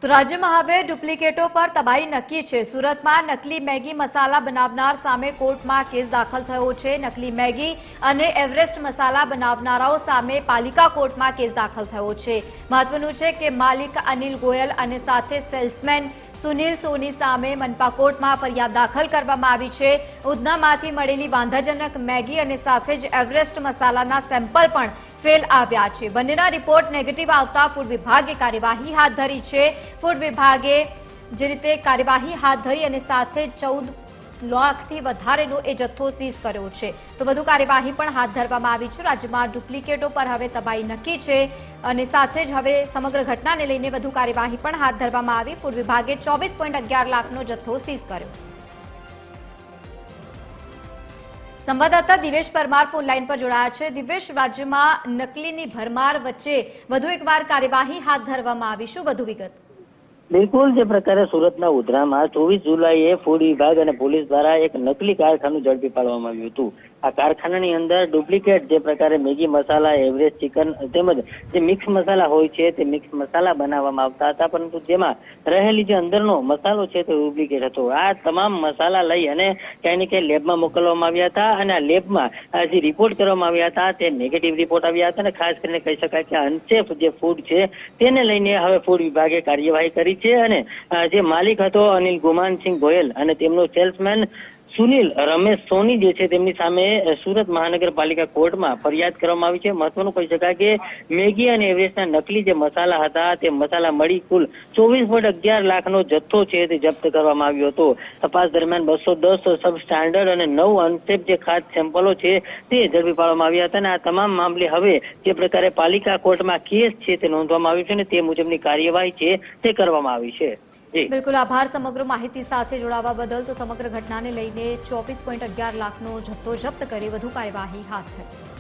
તો રાજ્યમાં હવે ડુપ્લિકેટો પર તબાહી નક્કી છે। સુરતમાં નકલી મેગી મસાલા બનાવનાર સામે કોર્ટમાં કેસ દાખલ થયો છે। નકલી મેગી અને એવરેસ્ટ મસાલા બનાવનારાઓ સામે પાલિકા કોર્ટમાં કેસ દાખલ થયો છે। મહત્વનું છે કે માલિક અનિલ ગોયલ અને સાથે સેલ્સમેન સુનિલ સોની સામે મનપા કોર્ટમાં ફરિયાદ દાખલ કરવામાં આવી છે। ઉધનામાંથી મળેલી વાંધાજનક મેગી અને સાથે જ એવરેસ્ટ મસાલાના સેમ્પલ પણ फेल आव्या छे। बंनेना रिपोर्ट नेगेटिव आवता फूड विभागे कार्यवाही हाथ धरी छे। फूड विभागे जे रीते कार्यवाही हाथ धरी अने साथे 14 लाखथी वधारेनो ए जथ्थो सीज कर्यो छे तो वधु कार्यवाही पण हाथ धरवामां आवी छे। राज्यमां डुप्लिकेटो पर हवे तबाही नक्की छे अने साथे ज हवे समग्र घटनाने लईने वधु कार्यवाही पण हाथ धरवामां आवी। फूड विभागे 24.11 लाखनो जथ्थो सीज कर्यो। संवाददाता दिवेश परमार फोन लाइन पर जोड़ाया है। दिवेश, राज्य में नकली की भरमार वच्चे વધુ એકવાર कार्यवाही हाथ धरवामां आवी, शुं વધુ विगत? बिल्कुल जे प्रकारे सूरतना उधरामां 24 जुलाईए फूड विभाग और पुलिस द्वारा एक नकली कारखानु झड़पी पाडवामां आव्युं हतुं। आ कारखानानी अंदर डुप्लिकेट जे प्रकारे मैगी मसाला, एवरेस्ट चिकन तेमज जे मिक्स मसाला होय छे ते मिक्स मसाला बनाववामां आवता हता, परंतु जेमां रहेली जे अंदरनो मसालो छे ते डुप्लिकेट हतो। आ तमाम मसाला लई अने क्यांय ने क्यांय लेबमां मोकलवामां आव्या हता अने आ लेबमां जे रिपोर्ट करवामां आव्या हता ते नेगेटिव रिपोर्ट आव्या हता अने खास करीने कही शकाय के अनसेफ जे फूड छे तेने लईने हवे फूड विभागे कार्यवाही करी छे अने जे मालिक हतो अनिल गुमानसिंह गोयल अने तेमनो सेल्समेन सुनील रमेश सोनी जे छे तेमनी सामे सूरत महानगरपालिका कोर्टमां फरियाद करवामां आवी छे। महत्वनुं कही शकाय के मैगी अने एवरेस्टना नकली जे मसाला हता ते मसाला मळी कुल 24.11 लाखनो जथ्थो छे ते जप्त करवामां आव्यो हतो। तपास दरमियान 210 सब स्टान्डर्ड अने 9 अनसेफ जे खाद्य सेम्पलो छे ते झड़पी पाडवामां આવ્યા હતા અને આ તમામ મામલે હવે જે પ્રકારે પાલિકા કોર્ટમાં કેસ છે તે નોંધવામાં આવ્યો છે અને તે મુજબની કાર્યવાહી છે તે કરવામાં આવી છે। बिल्कुल आभार समग्र माहिती साथे जोड़ावा बदल। तो समग्र घटना ने लईने 24.11 लाखनो जथ्थो जप्त करी वधु कार्यवाही हाथ धरी।